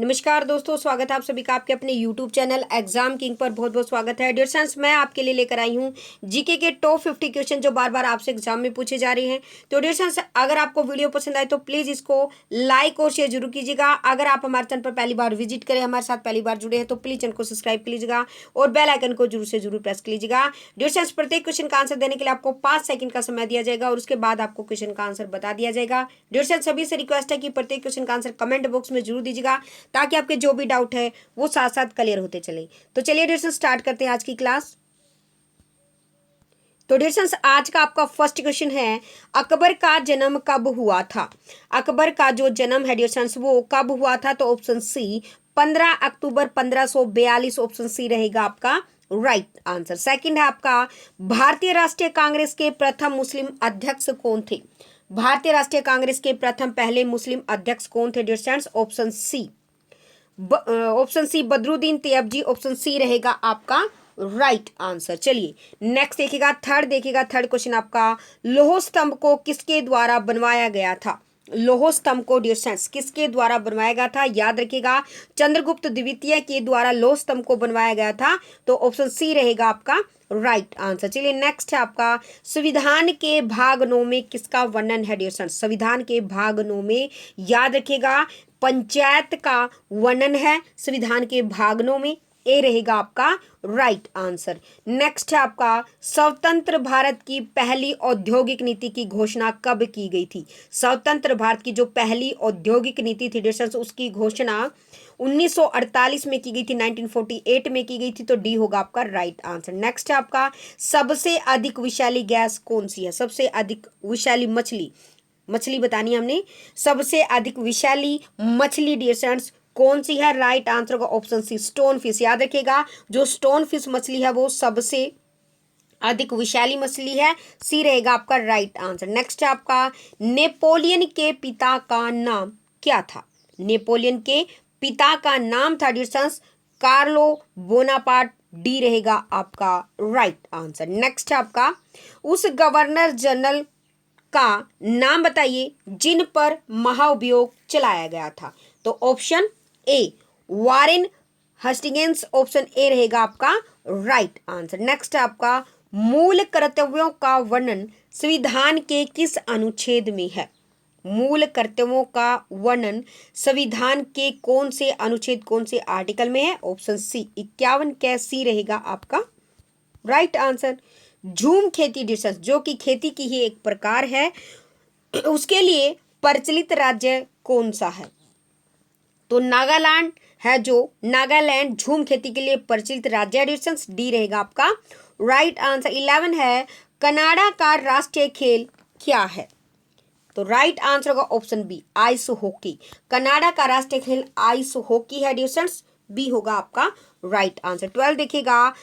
नमस्कार दोस्तों, स्वागत है आप सभी का आपके अपने YouTube चैनल एग्जाम किंग पर। बहुत बहुत स्वागत है। डियर फ्रेंड्स, मैं आपके लिए लेकर आई हूँ जीके के टॉप 50 क्वेश्चन जो बार बार आपसे एग्जाम में पूछे जा रहे हैं। तो डियर फ्रेंड्स, अगर आपको वीडियो पसंद आए तो प्लीज़ इसको लाइक और शेयर जरूर कीजिएगा। अगर आप हमारे चैनल पर पहली बार विजिट करें, हमारे साथ पहली बार जुड़े हैं, तो प्लीज़ चैनल को सब्सक्राइब कर लीजिएगा और बेल आइकन को जरूर से जरूर प्रेस कर लीजिएगा। डियर फ्रेंड्स, प्रत्येक क्वेश्चन का आंसर देने के लिए आपको 5 सेकंड का समय दिया जाएगा और उसके बाद आपको क्वेश्चन का आंसर बता दिया जाएगा। डियर फ्रेंड्स, सभी से रिक्वेस्ट है कि प्रत्येक क्वेश्चन का आंसर कमेंट बॉक्स में जरूर दीजिएगा ताकि आपके जो भी डाउट है वो साथ साथ क्लियर होते चले। तो चलिए डियर फ्रेंड्स, स्टार्ट करते हैं आज की क्लास। तो डियर फ्रेंड्स, आज का आपका फर्स्ट क्वेश्चन है, अकबर का जन्म कब हुआ था? अकबर का जो जन्म है डियर फ्रेंड्स वो कब हुआ था? तो ऑप्शन सी 15 अक्टूबर 1542 ऑप्शन सी रहेगा आपका राइट आंसर। सेकंड है आपका, भारतीय राष्ट्रीय कांग्रेस के प्रथम मुस्लिम अध्यक्ष कौन थे? भारतीय राष्ट्रीय कांग्रेस के प्रथम पहले मुस्लिम अध्यक्ष कौन थे dear friends? Option C Badruddin Tyabji option C रहेगा आपका राइट आंसर। चलिए नेक्स्ट देखिएगा, थर्ड क्वेश्चन आपका, लौह स्तंभ को किसके द्वारा बनवाया गया था? लौह स्तंभ को डियर फ्रेंड्स किसके द्वारा बनवाया गया था? याद रखिएगा, चंद्रगुप्त द्वितीय के द्वारा लौह स्तंभ को बनवाया गया था। तो ऑप्शन सी रहेगा आपका राइट आंसर। चलिए नेक्स्ट है आपका, संविधान के भाग 9 में किसका वर्णन है डियर फ्रेंड्स? संविधान के भाग 9 में याद रखिएगा पंचायत का वर्णन है संविधान के भाग 9 में। ए रहेगा आपका राइट आंसर। नेक्स्ट है आपका, स्वतंत्र भारत की पहली औद्योगिक नीति की घोषणा कब की गई थी? स्वतंत्र भारत की जो पहली औद्योगिक नीति थी डियर फ्रेंड्स उसकी घोषणा 1948 में की गई थी, 1948 में की गई थी। तो डी होगा आपका राइट आंसर। नेक्स्ट है आपका, सबसे अधिक विषैली गैस कौन सी है? सबसे अधिक विषैली मछली बतानी है हमने। सबसे अधिक विषैली मछली डियर फ्रेंड्स कौन सी है? राइट आंसर होगा ऑप्शन सी स्टोन फिश। याद रखिएगा, जो स्टोन फिश मछली है वो सबसे अधिक विषैली मछली है। सी रहेगा आपका राइट आंसर। नेक्स्ट है आपका, नेपोलियन के पिता का नाम क्या था? नेपोलियन के पिता का नाम था dear friends Carlo Bonaparte. D रहेगा आपका राइट आंसर। नेक्स्ट है आपका, उस गवर्नर जनरल का नाम बताइए जिन पर महाभियोग चलाया गया था। तो option A Warren Hastings option A रहेगा आपका राइट आंसर। नेक्स्ट है आपका, मूल कर्तव्यों का वर्णन संविधान के किस अनुच्छेद में है? मूल कर्तव्यों का वर्णन संविधान के कौन से अनुच्छेद कौन से आर्टिकल में है? ऑप्शन सी 51 का सी रहेगा आपका राइट आंसर। झूम खेती डिशेस जो कि खेती की ही एक प्रकार है, उसके लिए प्रचलित राज्य कौन सा है? तो नागालैंड है, जो नागालैंड झूम खेती के लिए प्रचलित राज्य है। डी रहेगा आपका राइट आंसर। 11 है, कनाडा का राष्ट्रीय खेल क्या है? तो राइट आंसर होगा option B ice hockey. Canada का राष्ट्रीय खेल आइस हॉकी है डिस्टेंस। बी होगा आपका राइट आंसर। 12 देखिएगा,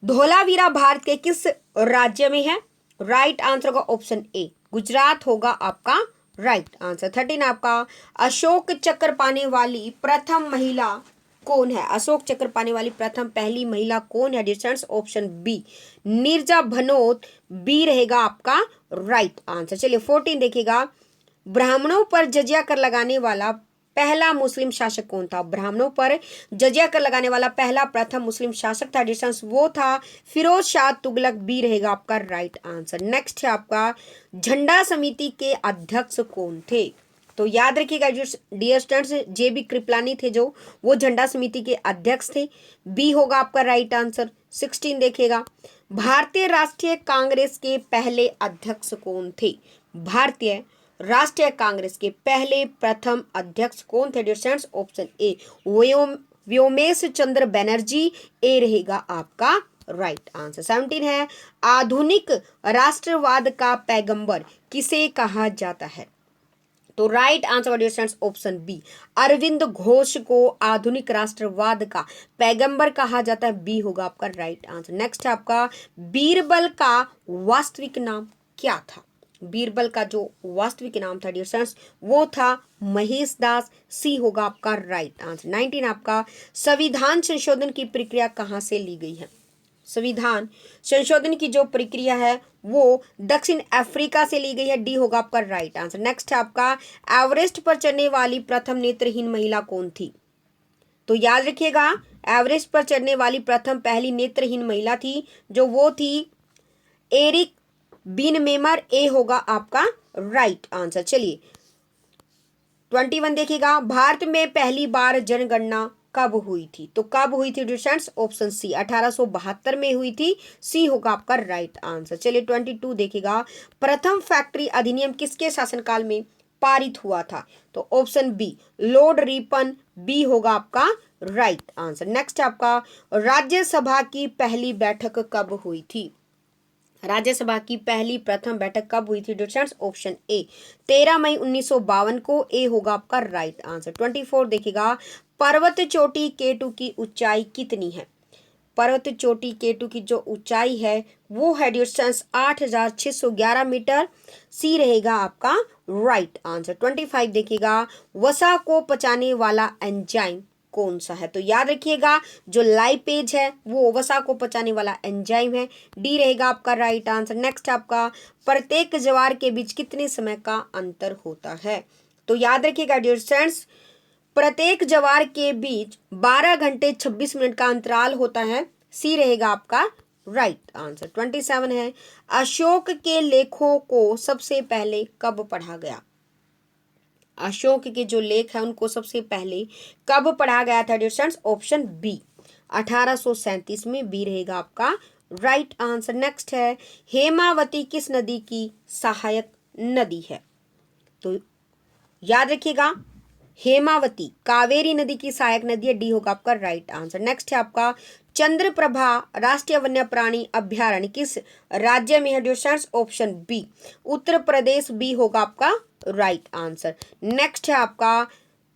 धोलावीरा भारत के किस राज्य में है? राइट आंसर होगा ऑप्शन ए गुजरात होगा आपका राइट आंसर। 13 आपका, अशोक चक्र पाने वाली प्रथम महिला कौन है? अशोक चक्र पाने वाली प्रथम पहली महिला कौन है distance? Option B Neerja Bhanot. B रहेगा आपका राइट आंसर। चलिए 14 देखिएगा, ब्राह्मणों पर जजिया कर लगाने वाला पहला मुस्लिम शासक कौन था? ब्राह्मणों पर जजिया कर लगाने वाला पहला प्रथम मुस्लिम शासक था डिस्टेंस वो था फिरोज शाह तुगलक। बी रहेगा आपका राइट आंसर। नेक्स्ट है आपका, झंडा समिति के अध्यक्ष कौन थे? तो याद रखिएगा डियर स्टूडेंट्स, JB कृपलानी थे जो वो झंडा समिति के अध्यक्ष थे। बी होगा आपका राइट आंसर। 16 देखिएगा, भारतीय राष्ट्रीय कांग्रेस के पहले अध्यक्ष कौन थे? भारतीय राष्ट्रीय कांग्रेस के पहले प्रथम अध्यक्ष कौन थे dear friends? Option A Womesh Chandra Banerjee. A रहेगा आपका राइट आंसर। 17 है, आधुनिक राष्ट्रवाद का पैगंबर किसे कहा जाता है? तो right answer dear friends option B Arvind Ghosh को आधुनिक राष्ट्रवाद का पैगंबर कहा जाता है। बी होगा आपका राइट आंसर। नेक्स्ट है आपका, बीरबल का वास्तविक नाम क्या था? बीरबल का जो वास्तविक नाम था डियर फ्रेंड्स वो था महेश दास। सी होगा आपका राइट आंसर। 19 आपका, संविधान संशोधन की प्रक्रिया कहाँ से ली गई है? संविधान संशोधन की जो प्रक्रिया है वो दक्षिण अफ्रीका से ली गई है। डी होगा आपका राइट आंसर। नेक्स्ट है आपका, एवरेस्ट पर चढ़ने वाली प्रथम नेत्रहीन महिला कौन थी? तो याद रखिएगा एवरेस्ट पर चढ़ने वाली प्रथम पहली नेत्रहीन महिला थी, जो वो थी एरिक बिन मेमर। ए होगा आपका राइट आंसर। चलिए 21 देखिएगा, भारत में पहली बार जनगणना कब हुई थी? तो कब हुई थी डिस्टेंस? ऑप्शन सी 1872 में हुई थी। सी होगा आपका राइट आंसर। चलिए 22 देखिएगा, प्रथम फैक्ट्री अधिनियम किसके शासनकाल में पारित हुआ था? तो option B Lord Ripon. B होगा आपका राइट आंसर। नेक्स्ट आपका, राज्यसभा की पहली बैठक कब हुई थी? राज्यसभा की पहली प्रथम बैठक कब हुई थी डिस्टेंस? ऑप्शन ए 13 मई 1952 को। ए होगा आपका राइट आंसर। 24 देखिएगा, पर्वत चोटी केटू की ऊंचाई कितनी है? पर्वत चोटी केटू की जो ऊंचाई है वो है डिस्टेंस 8611 मीटर। सी रहेगा आपका राइट आंसर। 25 देखिएगा, वसा को पचाने वाला एंजाइम कौन सा है? तो याद रखिएगा जो लाइपेज है वो वसा को पचाने वाला एंजाइम है। डी रहेगा आपका राइट आंसर। नेक्स्ट आपका, प्रत्येक ज्वार के बीच कितने समय का अंतर होता है? तो याद रखिएगा डियर फ्रेंड्स, प्रत्येक ज्वार के बीच 12 घंटे 26 मिनट का अंतराल होता है। सी रहेगा आपका राइट आंसर। 27 है, अशोक के लेखों को सबसे पहले कब पढ़ा गया? अशोक के जो लेख है उनको सबसे पहले कब पढ़ा गया था डियर फ्रेंड्स? ऑप्शन बी 1837 में। बी रहेगा आपका राइट आंसर। नेक्स्ट है, हेमावती किस नदी की सहायक नदी है? तो याद रखिएगा हेमावती कावेरी नदी की सहायक नदी है। डी होगा आपका राइट आंसर। नेक्स्ट है आपका, चंद्रप्रभा राष्ट्रीय वन्य प्राणी अभ्यारण्य किस राज्य में है dear friends? Option B Uttar Pradesh. B होगा आपका राइट आंसर। नेक्स्ट है आपका,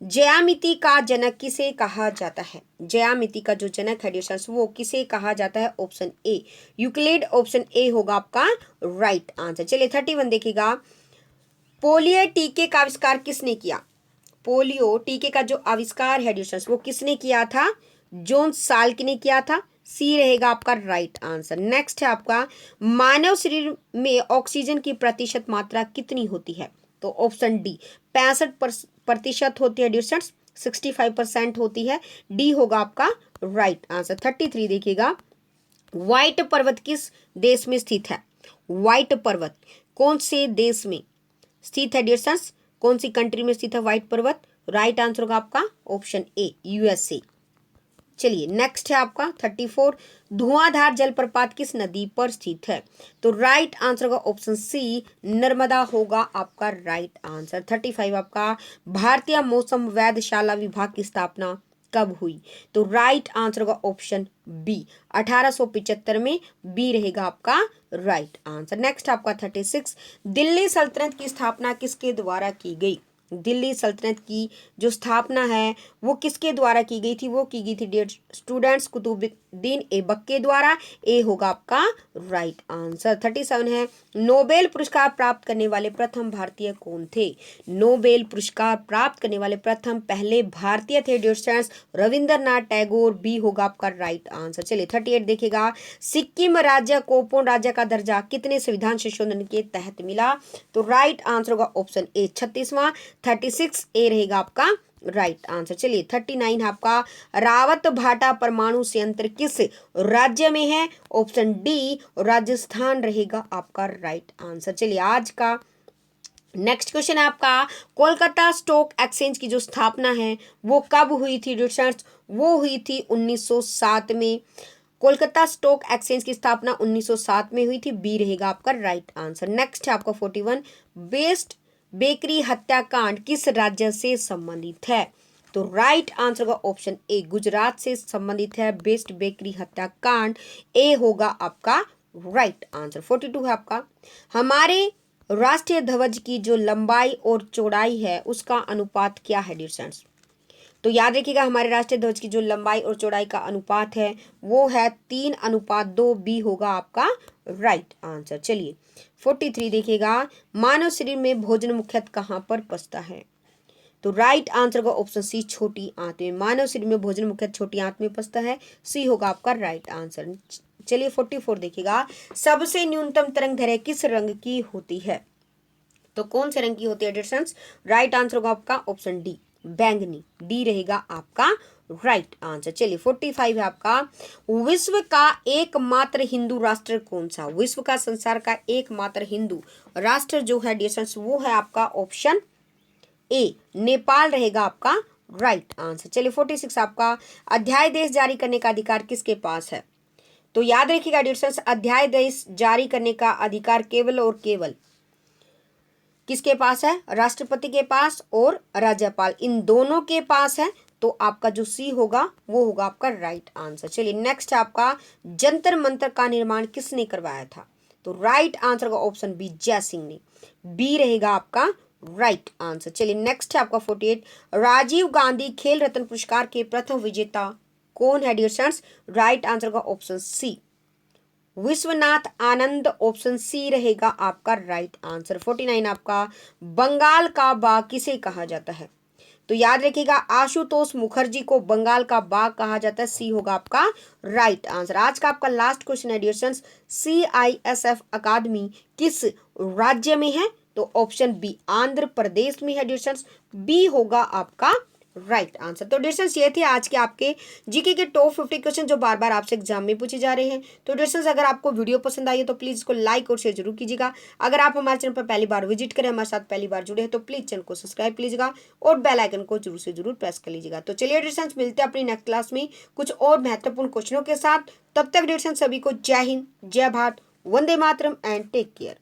ज्यामिति का जनक किसे कहा जाता है? ज्यामिति का जो जनक है डियर फ्रेंड्स वो किसे कहा जाता है? Option A Euclid. Option A होगा आपका राइट आंसर। चलिए 31 देखिएगा, पोलियो टीके का आविष्कार किसने किया? पोलियो टीके का जो आविष्कार है डियर फ्रेंड्स वो किसने किया था? जॉन साल्क ने किया था। सी रहेगा आपका राइट आंसर। नेक्स्ट है आपका, मानव शरीर में ऑक्सीजन की प्रतिशत मात्रा कितनी होती है? तो ऑप्शन डी 65% होती है डियर फ्रेंड्स। 65% होती है। डी होगा आपका राइट आंसर। 33 देखिएगा, व्हाइट पर्वत किस देश में स्थित है? व्हाइट पर्वत कौन से देश में स्थित है डियर फ्रेंड्स? कौन सी कंट्री में स्थित है व्हाइट पर्वत? राइट आंसर होगा आपका ऑप्शन ए यूएसए। चलिए नेक्स्ट है आपका 34, धुआंधार जलप्रपात किस नदी पर स्थित है? तो राइट आंसर होगा ऑप्शन सी नर्मदा होगा आपका राइट आंसर। 35 आपका, भारतीय मौसम वेधशाला विभाग की स्थापना कब हुई? तो राइट आंसर होगा ऑप्शन बी 1875 में। बी रहेगा आपका राइट आंसर। नेक्स्ट आपका 36, दिल्ली सल्तनत की स्थापना किसके द्वारा की गई? दिल्ली सल्तनत की जो स्थापना है वो किसके द्वारा की गई थी? वो की गई थी डियर स्टूडेंट्स कुतुबुद्दीन ऐबक के द्वारा। ए होगा आपका राइट आंसर। 37 है, नोबेल पुरस्कार प्राप्त करने वाले प्रथम भारतीय कौन थे? नोबेल पुरस्कार प्राप्त करने वाले प्रथम पहले भारतीय थे dear students Rabindranath Tagore. B होगा आपका राइट आंसर। चलिए 38 देखिएगा, सिक्किम राज्य को पूर्ण राज्य का दर्जा कितने संविधान संशोधन के तहत मिला? तो राइट आंसर होगा ऑप्शन ए 36वां। 36 ए रहेगा आपका राइट आंसर। चलिए 39 आपका, रावत भाटा परमाणु संयंत्र किस राज्य में है? ऑप्शन डी राजस्थान रहेगा आपका राइट आंसर। चलिए आज का नेक्स्ट क्वेश्चन है आपका, कोलकाता स्टॉक एक्सचेंज की जो स्थापना है वो कब हुई थी डिस्टेंस? वो हुई थी 1907 में। कोलकाता स्टॉक एक्सचेंज की स्थापना 1907 में हुई थी। बी रहेगा आपका राइट आंसर। नेक्स्ट है आपका 41, बेस्ट बेकरी हत्याकांड किस राज्य से संबंधित है? तो राइट आंसर होगा ऑप्शन ए गुजरात से संबंधित है बेस्ट बेकरी हत्याकांड। ए होगा आपका राइट आंसर। 42 है आपका, हमारे राष्ट्रीय ध्वज की जो लंबाई और चौड़ाई है उसका अनुपात क्या है डियर फ्रेंड्स? तो याद रखिएगा हमारे राष्ट्रीय ध्वज की जो लंबाई और चौड़ाई का अनुपात है वो है 3:2। बी होगा आपका राइट आंसर। चलिए 43 देखिएगा, मानव शरीर में भोजन मुख्यतः कहाँ पर पचता है? तो राइट आंसर होगा ऑप्शन सी छोटी आंत में। मानव शरीर में भोजन मुख्यतः छोटी आंत में पचता है। सी होगा आपका राइट आंसर। चलिए 44 देखिएगा, सबसे न्यूनतम तरंग दैर्घ्य किस रंग की होती है? तो कौन से रंग की होती है डियर फ्रेंड्स? राइट आंसर होगा आपका ऑप्शन डी बैंगनी, डी रहेगा आपका राइट आंसर। चलिए 45 है आपका, विश्व का एकमात्र हिंदू राष्ट्र कौन सा? विश्व का, संसार का एकमात्र हिंदू राष्ट्र जो है डियर फ्रेंड्स वो है आपका ऑप्शन ए, नेपाल रहेगा आपका राइट आंसर। चलिए 46 आपका, अध्यादेश जारी करने का अधिकार किसके पास है? तो याद रखिएगा डियर फ्रेंड्स, अध्यादेश जारी करने का अधिकार केवल और केवल किसके पास है? राष्ट्रपति के पास और राज्यपाल, इन दोनों के पास है। तो आपका जो सी होगा वो होगा आपका राइट आंसर। चलिए नेक्स्ट है आपका, जंतर मंतर का निर्माण किसने करवाया था? तो राइट आंसर का ऑप्शन बी, जय सिंह ने, बी रहेगा आपका राइट आंसर। चलिए नेक्स्ट है आपका 48, राजीव गांधी खेल रत्न पुरस्कार के प्रथम विजेता कौन है डियर फ्रेंड्स? राइट आंसर का option C, Vishwanath Anand, option C रहेगा आपका राइट आंसर। 49 आपका, बंगाल का बाघ किसे कहा जाता है? तो याद रखिएगा आशुतोष मुखर्जी को बंगाल का बाघ कहा जाता है, सी होगा आपका राइट आंसर। आज का आपका लास्ट क्वेश्चन है डियर फ्रेंड्स, CISF अकादमी किस राज्य में है? तो ऑप्शन बी, आंध्र प्रदेश में है डियर फ्रेंड्स, बी होगा आपका राइट आंसर। तो डियर फ्रेंड्स ये थे आज के आपके जीके के टॉप 50 क्वेश्चन जो बार बार आपसे एग्जाम में पूछे जा रहे हैं। तो डियर फ्रेंड्स अगर आपको वीडियो पसंद आई है तो प्लीज इसको लाइक और शेयर जरूर कीजिएगा। अगर आप हमारे चैनल पर पहली बार विजिट करें, हमारे साथ पहली बार जुड़े हैं तो प्लीज चैनल को सब्सक्राइब कीजिएगा और बेल आइकन को जरूर से जरूर प्रेस कर लीजिएगा। तो चलिए डियर फ्रेंड्स मिलते हैं अपनी नेक्स्ट क्लास में कुछ और महत्वपूर्ण क्वेश्चनों के साथ। तब तक डियर फ्रेंड्स सभी को जय हिंद, जय Bharat, Vande Mataram and take care.